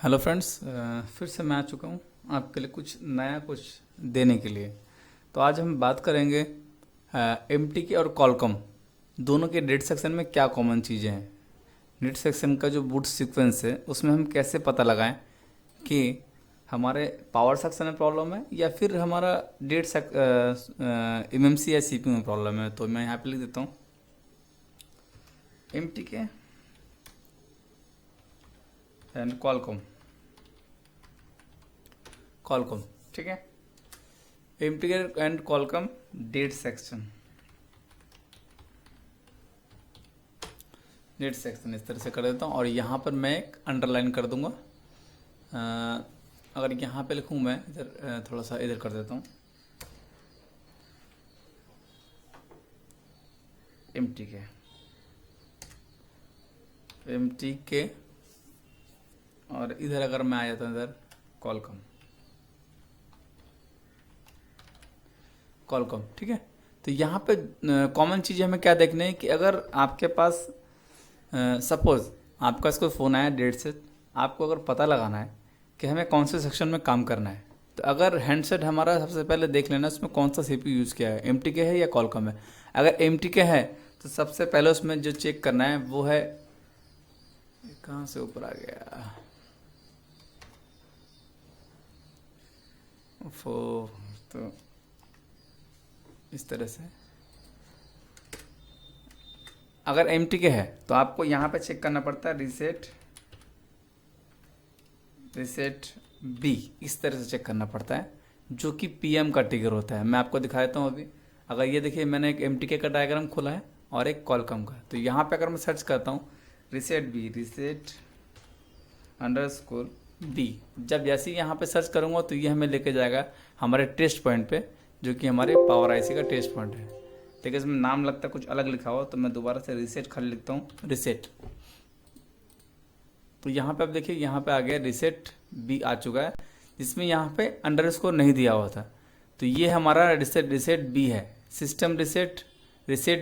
Hello friends, फिर से मैं आ चुका हूँ आपके लिए कुछ नया कुछ देने के लिए। तो आज हम बात करेंगे एमटीके और कॉलकॉम दोनों के डेट सेक्शन में क्या कॉमन चीज़ें हैं। डेट सेक्शन का जो बूट सीक्वेंस है उसमें हम कैसे पता लगाएं कि हमारे पावर सेक्शन में प्रॉब्लम है या फिर हमारा डेट एमएमसी या सीपीयू में प्रॉब्लम है। तो मैं यहाँ पे लिख देता हूँ एमटीके एंड कॉलकॉम। ठीक है, एमटीके एंड कॉलकॉम डेट सेक्शन इस तरह से कर देता हूँ और यहाँ पर मैं एक अंडरलाइन कर दूंगा। अगर यहाँ पे लिखूँ मैं इधर थोड़ा सा इधर कर देता हूँ एमटीके और इधर अगर मैं आ जाता हूँ इधर कॉलकॉम। ठीक है, तो यहाँ पे कॉमन चीज़ हमें क्या देखना है कि अगर आपके पास सपोज आपका इसको फ़ोन आया डेट से, आपको अगर पता लगाना है कि हमें कौन से सेक्शन में काम करना है, तो अगर हैंडसेट हमारा सबसे पहले देख लेना उसमें कौन सा सीपीयू यूज़ किया है, एमटीके है या कॉलकॉम है। अगर एमटीके है तो सबसे पहले उसमें जो चेक करना है वो है, कहाँ से ऊपर आ गया, तो इस तरह से अगर एमटीके है तो आपको यहाँ पे चेक करना पड़ता है रिसेट बी, इस तरह से चेक करना पड़ता है जो कि पीएम का ट्रिगर होता है। मैं आपको दिखा देता हूँ अभी। अगर ये देखिए मैंने एक एमटीके का डायग्राम खोला है और एक कॉलकॉम का, तो यहाँ पे अगर मैं सर्च करता हूँ रिसेट अंडरस्कोर बी, जब जैसे ही यहाँ पे सर्च करूँगा तो ये हमें लेके जाएगा हमारे टेस्ट पॉइंट पे, जो कि हमारे पावर आईसी का टेस्ट पॉइंट है। ठीक है, इसमें नाम लगता है कुछ अलग लिखा हुआ, तो मैं दोबारा से रिसेट खाली लिखता हूँ रिसेट। तो यहाँ पे आप देखिए यहाँ पे आ गया रिसेट बी आ चुका है, जिसमें यहाँ पे अंडरस्कोर नहीं दिया हुआ था। तो ये हमारा रिसेट बी है। सिस्टम रिसेट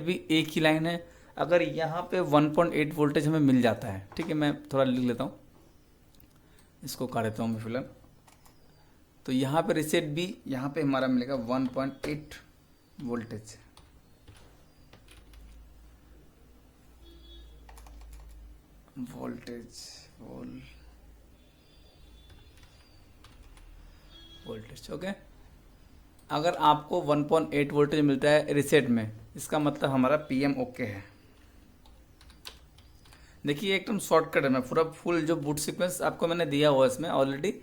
बी एक ही लाइन है। अगर यहाँ पे 1.8 वोल्टेज हमें मिल जाता है, ठीक है, मैं थोड़ा लिख लेता हूँ, इसको काट देता हूँ मैं फिलहाल। तो यहाँ पे रिसेट बी, यहाँ पे हमारा मिलेगा 1.8 वोल्टेज। Voltage okay. अगर आपको 1.8 वोल्टेज मिलता है रिसेट में, इसका मतलब हमारा पीएम ओके है। देखिए एकदम शॉर्टकट है, मैं पूरा फुल जो बूट सीक्वेंस आपको मैंने दिया हुआ है इसमें ऑलरेडी।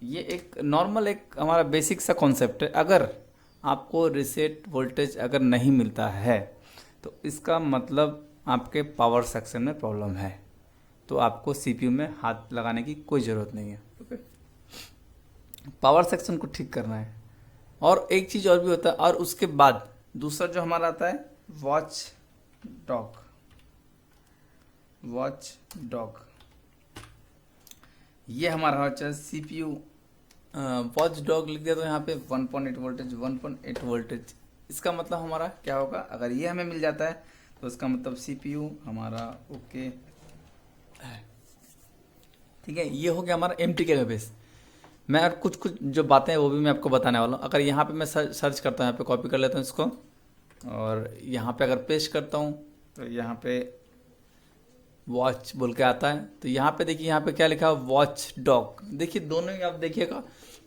ये एक नॉर्मल एक हमारा बेसिक सा कॉन्सेप्ट है। अगर आपको रिसेट वोल्टेज अगर नहीं मिलता है तो इसका मतलब आपके पावर सेक्शन में प्रॉब्लम है, तो आपको सीपीयू में हाथ लगाने की कोई ज़रूरत नहीं है। ओके, पावर सेक्शन को ठीक करना है। और एक चीज़ और भी होता है, और उसके बाद दूसरा जो हमारा आता है वॉच डॉग, ये हमारा होता है सीपीयू वॉच डॉग लिख दिया तो यहाँ पे 1.8 वोल्टेज। इसका मतलब हमारा क्या होगा, अगर ये हमें मिल जाता है तो इसका मतलब सीपीयू हमारा ओके है। ठीक है, ये हो गया हमारा एमटीके का बेस। मैं और कुछ जो बातें हैं वो भी मैं आपको बताने वाला हूँ। अगर यहाँ पे मैं सर्च करता हूँ, यहाँ पे कॉपी कर लेता हूँ इसको, और यहाँ पे अगर पेस्ट करता हूँ तो यहाँ पे वॉच बोल के आता है। तो यहाँ पे देखिए यहाँ पे क्या लिखा है, वॉच डॉग। देखिए दोनों ही आप देखिएगा,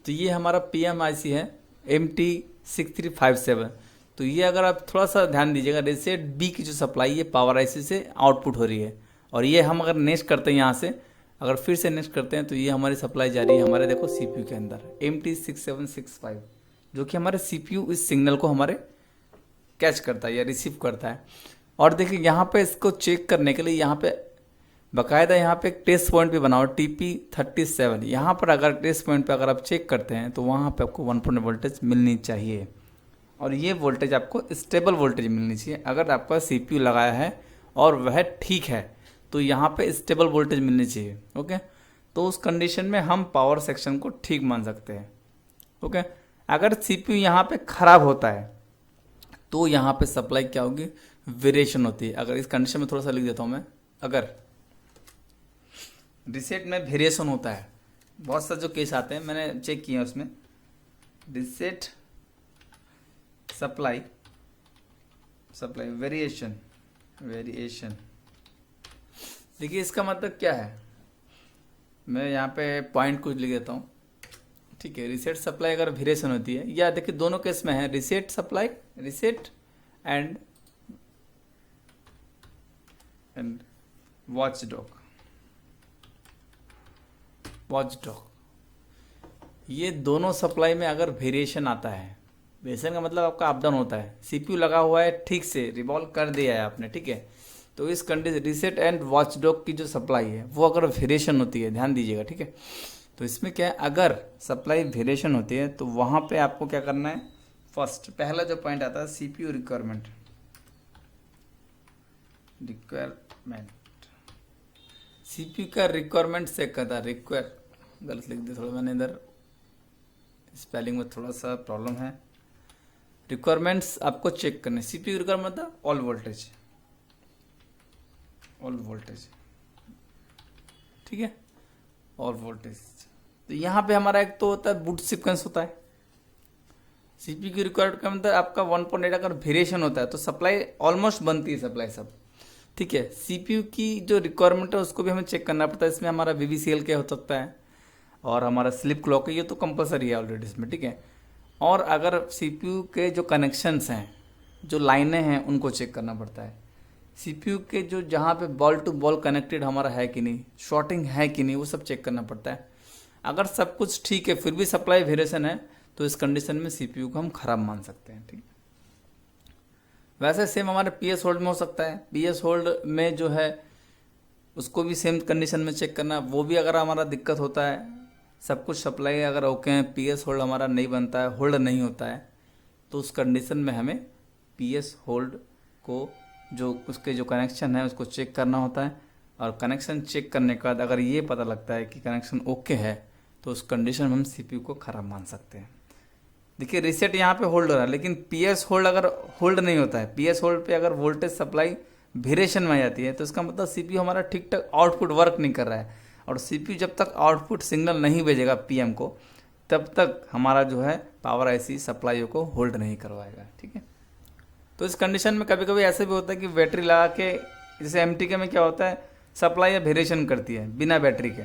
तो ये हमारा PMIC है MT6357। तो ये अगर आप थोड़ा सा ध्यान दीजिएगा, रिसेट बी की जो सप्लाई है पावर आईसी से आउटपुट हो रही है, और ये हम अगर नेक्स्ट करते हैं यहाँ से, अगर फिर से नेक्स्ट करते हैं तो ये हमारी सप्लाई जा रही है हमारे देखो सीपीयू के अंदर MT6765, जो कि हमारे सीपीयू इस सिग्नल को हमारे कैच करता है या रिसीव करता है। और देखिए यहाँ पे इसको चेक करने के लिए यहाँ पे बाकायदा यहाँ पे एक टेस्ट पॉइंट भी बनाओ TP37। यहाँ पर अगर टेस्ट पॉइंट पे अगर आप चेक करते हैं तो वहाँ पे आपको 1.8 वोल्टेज मिलनी चाहिए, और ये वोल्टेज आपको स्टेबल वोल्टेज मिलनी चाहिए। अगर आपका सीपीयू लगाया है और वह ठीक है तो यहाँ पे स्टेबल वोल्टेज मिलनी चाहिए। ओके, तो उस कंडीशन में हम पावर सेक्शन को ठीक मान सकते हैं। ओके, अगर सीपीयू यहाँ पे खराब होता है तो यहाँ पे सप्लाई क्या होगी, वेरिएशन होती है। अगर इस कंडीशन में थोड़ा सा लिख देता हूँ मैं, अगर रिसेट में वेरिएशन होता है बहुत सा जो केस आते हैं मैंने चेक किया उसमें, रिसेट सप्लाई वेरिएशन। देखिए इसका मतलब क्या है, मैं यहाँ पे पॉइंट कुछ लिख देता हूँ, ठीक है। रिसेट सप्लाई अगर वेरिएशन होती है, या देखिए दोनों केस में है, reset supply, RISAT and watchdog, ये दोनों सप्लाई में अगर वेरिएशन आता है, वेरिएशन का मतलब आपका अप डाउन होता है, सीपीयू लगा हुआ है ठीक से रिवॉल्व कर दिया है आपने, ठीक है, तो इस कंडीशन रिसेट एंड वॉचडॉग की जो सप्लाई है वो अगर वेरिएशन होती है, ध्यान दीजिएगा, ठीक है। तो इसमें क्या है, अगर सप्लाई वेरिएशन होती है तो वहाँ पे आपको क्या करना है, फर्स्ट पहला जो पॉइंट आता है सीपीयू रिक्वायरमेंट, सीपीयू का रिक्वायरमेंट चेक करता है, गलत लिख दिया थोड़ा मैंने इधर, स्पेलिंग में थोड़ा सा प्रॉब्लम है। रिक्वायरमेंट्स आपको चेक करने, सीपीयू रिक्वायरमेंट मतलब ऑल वोल्टेज, ठीक है, ऑल वोल्टेज। तो यहाँ पे हमारा एक तो होता है बूट सीक्वेंस होता है, सीपीयू की रिक्वायर्ड का मतलब आपका 1.8 अगर वेरिएशन होता है तो सप्लाई ऑलमोस्ट बनती है सप्लाई सब, ठीक है। सीपीयू की जो रिक्वायरमेंट है उसको भी हमें चेक करना पड़ता है, इसमें हमारा वीवीसीएल क्या हो सकता है और हमारा स्लिप क्लॉक है, ये तो कंपलसरी है ऑलरेडी इसमें, ठीक है। और अगर सीपीयू के जो कनेक्शंस हैं, जो लाइनें हैं, उनको चेक करना पड़ता है, सीपीयू के जो जहाँ पे बॉल टू बॉल कनेक्टेड हमारा है कि नहीं, शॉर्टिंग है कि नहीं, वो सब चेक करना पड़ता है। अगर सब कुछ ठीक है फिर भी सप्लाई वेरिएशन है तो इस कंडीशन में सीपीयू को हम खराब मान सकते हैं, ठीक है। वैसे सेम हमारे पीएस होल्ड में हो सकता है, पीएस होल्ड में जो है उसको भी सेम कंडीशन में चेक करना, वो भी अगर हमारा दिक्कत होता है, सब कुछ सप्लाई अगर ओके हैं, पीएस होल्ड हमारा नहीं बनता है, होल्ड नहीं होता है, तो उस कंडीशन में हमें पीएस होल्ड को जो उसके जो कनेक्शन है उसको चेक करना होता है, और कनेक्शन चेक करने के बाद अगर ये पता लगता है कि कनेक्शन ओके है तो उस कंडीशन में हम सीपीयू को खराब मान सकते हैं। देखिए रीसेट यहाँ पे होल्ड हो रहा है, लेकिन पीएस होल्ड अगर होल्ड नहीं होता है, पीएस होल्ड पे अगर वोल्टेज सप्लाई वेरिएशन में आ जाती है तो इसका मतलब सीपीयू हमारा ठीक ठाक आउटपुट वर्क नहीं कर रहा है, और सीपीयू जब तक आउटपुट सिग्नल नहीं भेजेगा पीएम को तब तक हमारा जो है पावर आईसी सप्लाई को होल्ड नहीं करवाएगा, ठीक है। तो इस कंडीशन में कभी कभी ऐसे भी होता है कि बैटरी लगा के, जैसे एमटीके में क्या होता है सप्लाई वेरिएशन करती है बिना बैटरी के,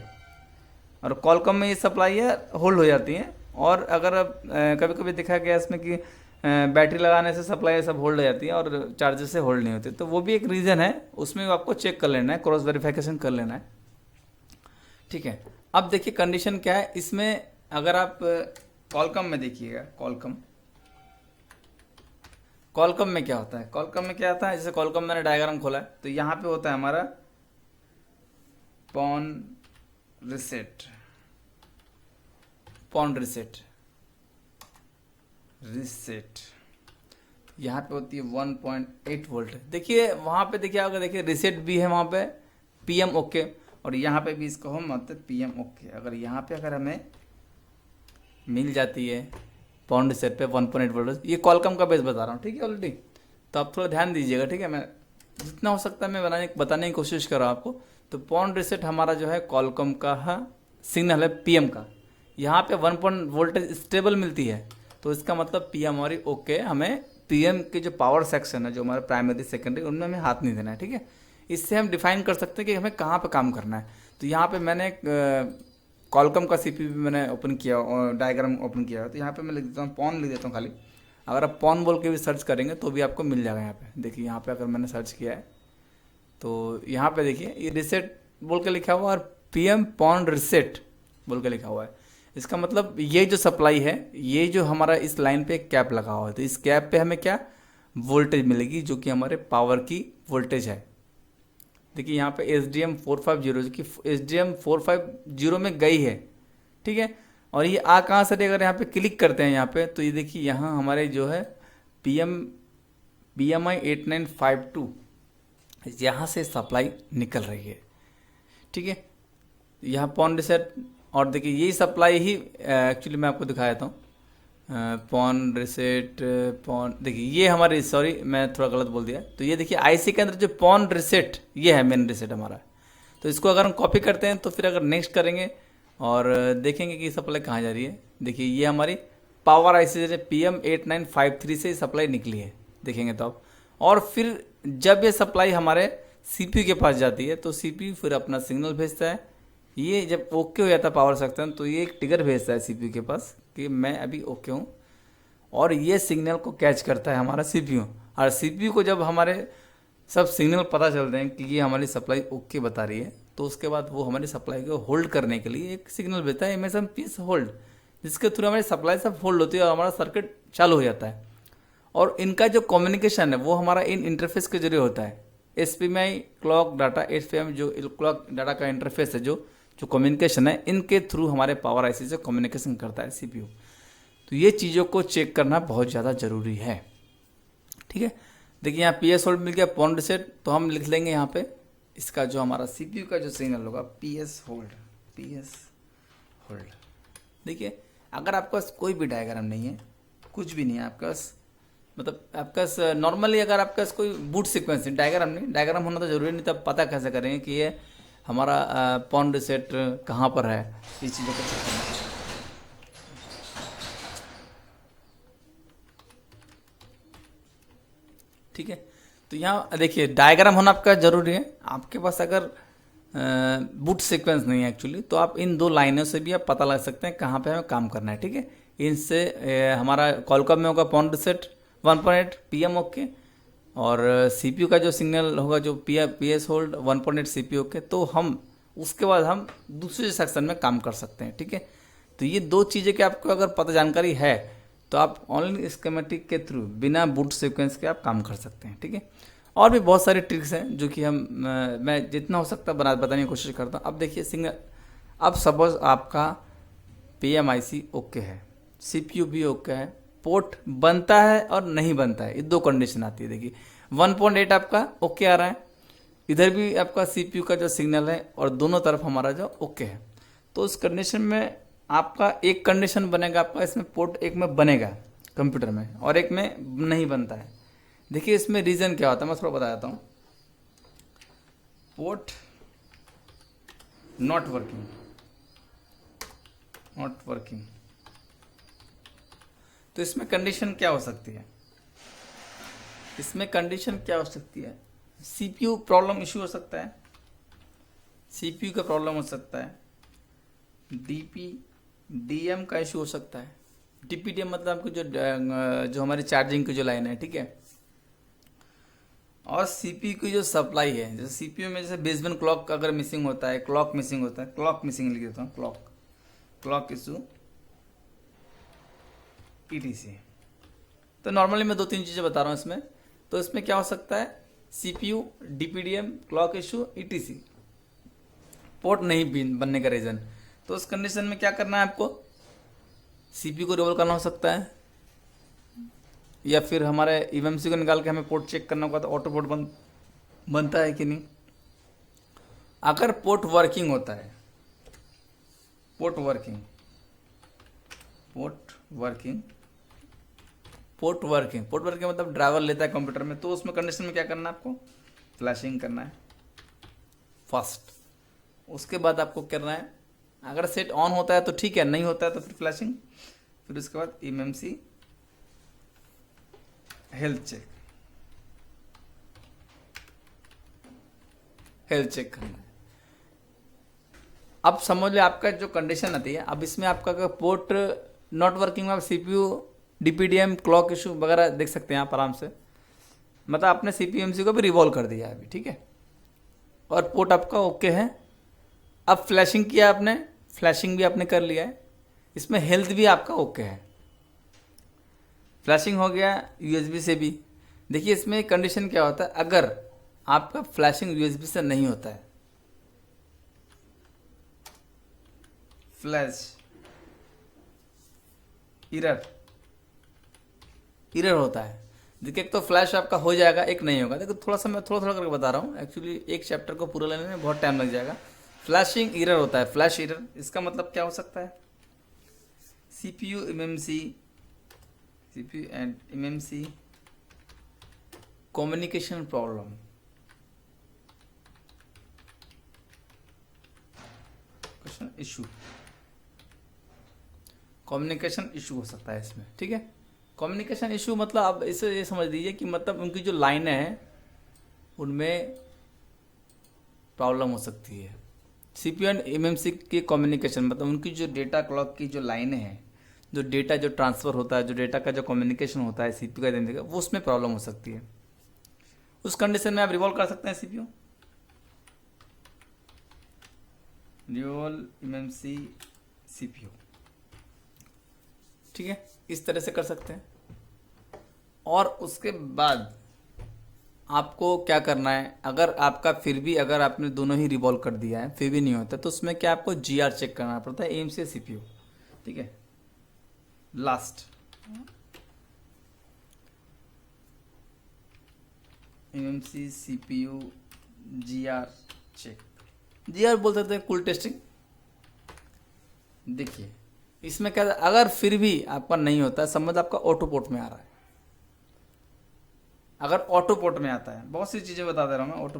और कॉलकॉम में ये सप्लाई होल्ड हो जाती है। और अगर कभी कभी देखा गया इसमें कि बैटरी लगाने से सप्लाई सब होल्ड हो जाती है और चार्जर से होल्ड नहीं होती, तो वो भी एक रीज़न है, उसमें आपको चेक कर लेना है, क्रॉस वेरिफिकेशन कर लेना है, ठीक है। अब देखिए कंडीशन क्या है इसमें, अगर आप कॉलकॉम में देखिएगा, कॉलकॉम में क्या होता है, कॉलकॉम में क्या आता है, जैसे कॉलकॉम मैंने डायग्राम खोला है तो यहाँ पे होता है हमारा पॉन रिसेट यहाँ पे होती है 1.8 वोल्ट। देखिए वहाँ पे देखिए अगर देखिए रिसेट भी है वहाँ पे पीएम ओके, और यहाँ पे भी इसको हम मतलब पीएम ओके। अगर यहाँ पे अगर हमें मिल जाती है पॉन रिसेट पे 1.8 वोल्ट, ये कॉलकॉम का बेस बता रहा हूँ, ठीक है ऑलरेडी, तो आप थोड़ा ध्यान दीजिएगा, ठीक है। मैं जितना हो सकता है मैं बताने की कोशिश कर रहा हूँ आपको। तो पॉन रिसेट हमारा जो है कॉलकॉम का सिग्नल है पीएम का, यहाँ पे 1 वोल्टेज स्टेबल मिलती है तो इसका मतलब पीएम हमारी ओके, हमें पीएम के जो पावर सेक्शन है जो हमारा प्राइमरी सेकेंडरी उनमें हमें हाथ नहीं देना है, ठीक है। इससे हम डिफाइन कर सकते हैं कि हमें कहाँ पे काम करना है। तो यहाँ पे मैंने कॉलकॉम का सीपीयू मैंने ओपन किया और डायग्राम ओपन किया है, तो यहाँ पे मैं लिख देता हूँ पॉन, लिख देता हूँ खाली। अगर आप पॉन बोल के भी सर्च करेंगे तो भी आपको मिल जाएगा। यहाँ पे देखिए, यहाँ पे अगर मैंने सर्च किया है तो यहाँ पे देखिए ये रिसेट बोल के लिखा हुआ और पीएम पॉन रिसेट बोल के लिखा हुआ है। इसका मतलब ये जो सप्लाई है, ये जो हमारा इस लाइन पे कैप लगा हुआ है, तो इस कैप पे हमें क्या वोल्टेज मिलेगी जो कि हमारे पावर की वोल्टेज है। देखिए यहाँ पे SDM 450 जो कि SDM 450 में गई है, ठीक है। और ये आ कहाँ से, अगर यहाँ पे क्लिक करते हैं यहाँ पे तो ये देखिए यहाँ हमारे जो है BMI 8952 यहाँ से सप्लाई निकल रही है, ठीक है। यहाँ पॉन रिसेट, और देखिए यही सप्लाई ही एक्चुअली मैं आपको दिखा देता हूँ। पॉन रिसेट देखिए ये हमारी, सॉरी मैं थोड़ा गलत बोल दिया। तो ये देखिए आईसी के अंदर जो पॉन रिसेट ये है मेन रिसेट हमारा। तो इसको अगर हम कॉपी करते हैं तो फिर अगर नेक्स्ट करेंगे और देखेंगे कि सप्लाई कहाँ जा रही है। देखिए ये हमारी पावर आईसी से PM8953 से सप्लाई निकली है, देखेंगे तो आप। और फिर जब ये सप्लाई हमारे CPU के पास जाती है तो CPU फिर अपना सिग्नल भेजता है। ये जब ओके हो जाता है पावर सेक्शन तो ये एक ट्रिगर भेजता है CPU के पास कि मैं अभी ओके हूँ, और ये सिग्नल को कैच करता है हमारा CPU। और CPU को जब हमारे सब सिग्नल पता चलते हैं कि ये हमारी सप्लाई ओके बता रही है, तो उसके बाद वो हमारी सप्लाई को होल्ड करने के लिए एक सिग्नल भेजता है MSMPS होल्ड, जिसके थ्रू हमारी सप्लाई सब होल्ड होती है और हमारा सर्किट चालू हो जाता है। और इनका जो कम्युनिकेशन है वो हमारा इन इंटरफेस के जरिए होता है। SPMI क्लॉक डाटा, SPM जो क्लॉक डाटा का इंटरफेस है, जो कम्युनिकेशन है, इनके थ्रू हमारे पावर आईसी से कम्युनिकेशन करता है CPU। तो ये चीज़ों को चेक करना बहुत ज़्यादा ज़रूरी है, ठीक है। देखिए यहाँ PS होल्ड मिल गया, पॉन रीसेट, तो हम लिख लेंगे यहाँ पे इसका जो हमारा CPU का जो सिग्नल होगा PS होल्ड। देखिए अगर आपके पास कोई भी डायग्राम नहीं है, कुछ भी नहीं है आपके पास, मतलब आपके पास नॉर्मली अगर आपके पास कोई बूट सीक्वेंस डायग्राम नहीं, डायग्राम होना तो जरूरी नहीं, तब पता कैसे करेंगे कि ये हमारा पॉन रीसेट कहाँ पर है, इस चीज़ों को चेक करना है। ठीक है, तो यहाँ देखिए डायग्राम होना आपका जरूरी है। आपके पास अगर बूट सीक्वेंस नहीं है एक्चुअली, तो आप इन दो लाइनों से भी आप पता लगा सकते हैं कहाँ पे हमें काम करना है, ठीक है। इनसे हमारा कॉलकॉम में होगा पॉन रीसेट 1.8 PM ओके, और CPU का जो सिग्नल होगा जो PS होल्ड 1.8 CPU ओके, तो हम उसके बाद हम दूसरे सेक्शन में काम कर सकते हैं, ठीक है। तो ये दो चीज़ें कि आपको अगर पता जानकारी है तो आप ऑनलाइन स्कीमेटिक के थ्रू बिना बूट सीक्वेंस के आप काम कर सकते हैं, ठीक है। और भी बहुत सारे ट्रिक्स हैं जो कि मैं जितना हो सकता है बताने की कोशिश करता हूँ। अब देखिए सिग्नल, अब सपोज आपका PMIC ओके है, CPU भी ओके है, पोर्ट बनता है और नहीं बनता है, ये दो कंडीशन आती है। देखिए 1.8 आपका ओके आ रहा है, इधर भी आपका CPU का जो सिग्नल है और दोनों तरफ हमारा जो ओके है, तो उस कंडीशन में आपका एक कंडीशन बनेगा, आपका इसमें पोर्ट एक में बनेगा कंप्यूटर में और एक में नहीं बनता है। देखिए इसमें रीज़न क्या होता है, मैं थोड़ा बता देता हूँ। पोर्ट नॉट वर्किंग, तो इसमें कंडीशन क्या हो सकती है, इसमें कंडीशन क्या हो सकती है, CPU प्रॉब्लम इशू हो सकता है, CPU का प्रॉब्लम हो सकता है, DPDM का इशू हो सकता है। DPDM मतलब आपको जो हमारी चार्जिंग की जो लाइन है, ठीक है। और CPU की जो सप्लाई है, जैसे CPU में जैसे बेसबैंड क्लॉक अगर मिसिंग होता है, क्लॉक मिसिंग लिख देता हूँ, क्लॉक इशू ETC। तो नॉर्मली मैं 2-3 चीज़ें बता रहा हूँ इसमें। तो इसमें क्या हो सकता है, CPU, DPDM, clock issue, ETC, port नहीं बनने का रीज़न। तो उस कंडीशन में क्या करना है आपको, CPU को रिवॉल्व करना हो सकता है, या फिर हमारे EMMC को निकाल के हमें पोर्ट चेक करना होगा तो ऑटो पोर्ट बनता है कि नहीं। अगर पोर्ट वर्किंग होता है, पोर्ट वर्किंग मतलब ड्राइवर लेता है कंप्यूटर में, तो उसमें कंडीशन में क्या करना है आपको, फ्लैशिंग करना है फर्स्ट। उसके बाद आपको करना है, अगर सेट ऑन होता है तो ठीक है, नहीं होता है तो फिर फ्लैशिंग, फिर उसके बाद EMMC हेल्थ चेक करना है। अब समझ लो आपका जो कंडीशन आती है, अब इसमें आपका पोर्ट नॉट वर्किंग में आप CPU, DPDM, क्लॉक इशू वगैरह देख सकते हैं आप आराम से, मतलब आपने CPU EMMC को भी रिवॉल्व कर दिया है अभी, ठीक है, और पोर्ट आपका ओके है। अब फ्लैशिंग किया आपने, फ्लैशिंग भी आपने कर लिया है, इसमें हेल्थ भी आपका ओके है, फ्लैशिंग हो गया USB से भी। देखिए इसमें कंडीशन क्या होता है, अगर आपका फ्लैशिंग USB से नहीं होता है, फ्लैश इरर होता है। देखिए एक तो फ्लैश आपका हो जाएगा, एक नहीं होगा। देखो मैं थोड़ा करके बता रहा हूँ, एक्चुअली एक चैप्टर को पूरा लेने में बहुत टाइम लग जाएगा। फ्लैशिंग इरर होता है, फ्लैश इरर, इसका मतलब क्या हो सकता है, CPU and MMC communication problem, issue, communication issue हो सकता है इसमें, ठीक है। कम्युनिकेशन इशू मतलब आप इसे ये समझ लीजिए कि मतलब उनकी जो लाइनें हैं उनमें प्रॉब्लम हो सकती है। सीपीयू एंड एमएमसी की कम्युनिकेशन मतलब उनकी जो डेटा क्लॉक की जो लाइनें हैं, जो डेटा जो ट्रांसफ़र होता है, जो डेटा का जो कम्युनिकेशन होता है सीपीयू का देने का, वो उसमें प्रॉब्लम हो सकती है। उस कंडीशन में आप रिवॉल्व कर सकते हैं सीपीयू, रिवॉल्व एमएमसी सीपीयू, ठीक है, इस तरह से कर सकते हैं। और उसके बाद आपको क्या करना है, अगर आपका फिर भी अगर आपने दोनों ही रिवॉल्व कर दिया है फिर भी नहीं होता, तो उसमें क्या आपको जीआर चेक करना पड़ता है, एएमसी सीपीयू, ठीक है। Last AMC CPU GR check, GR बोल सकते हैं कूल टेस्टिंग। देखिए इसमें क्या, अगर फिर भी आपका नहीं होता है, समझ आपका ऑटो पोर्ट में आ रहा है, अगर ऑटो पोर्ट में आता है, बहुत सी चीज़ें बता दे रहा हूँ मैं। ऑटो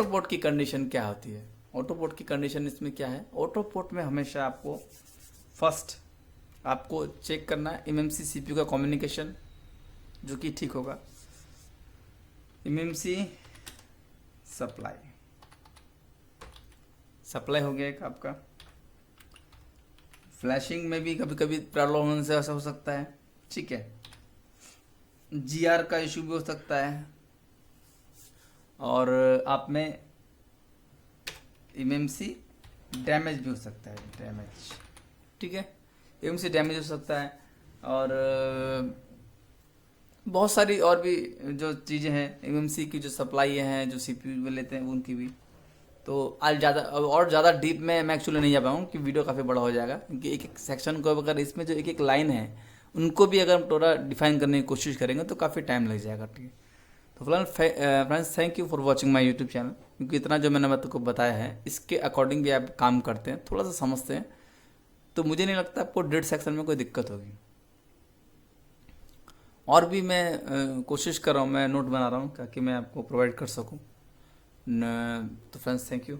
पोर्ट की कंडीशन क्या होती है, ऑटो पोर्ट की कंडीशन इसमें क्या है, ऑटो पोर्ट में हमेशा आपको फर्स्ट आपको चेक करना है एमएमसी सीपीयू का कम्युनिकेशन, जो कि ठीक होगा। एमएमसी सप्लाई हो गया एक आपका। फ्लैशिंग में भी कभी कभी प्रॉब्लम होने से ऐसा हो सकता है, ठीक है। जीआर का इशू भी हो सकता है, और आप में एमएमसी डैमेज भी हो सकता है, ठीक है। एमएमसी डैमेज हो सकता है, और बहुत सारी और भी जो चीज़ें हैं एमएमसी की, जो सप्लाई हैं जो सीपीयू में लेते हैं उनकी भी। तो आज ज़्यादा डीप में मैं एक्चुअली नहीं जा पाऊँ कि वीडियो काफ़ी बड़ा हो जाएगा, क्योंकि एक एक सेक्शन को अगर इसमें जो एक एक लाइन है उनको भी अगर हम थोड़ा डिफाइन करने की कोशिश करेंगे तो काफ़ी टाइम लग जाएगा, ठीक है। तो फिलहाल friends, thank you for watching my YouTube channel, क्योंकि इतना जो मैंने आपको बताया है इसके अकॉर्डिंग भी आप काम करते हैं, थोड़ा सा समझते हैं, तो मुझे नहीं लगता आपको डेट सेक्शन में कोई दिक्कत होगी। और भी मैं कोशिश कर रहा हूँ, मैं नोट बना रहा हूँ ताकि मैं आपको प्रोवाइड कर सकूँ। तो फ्रेंड्स, थैंक यू।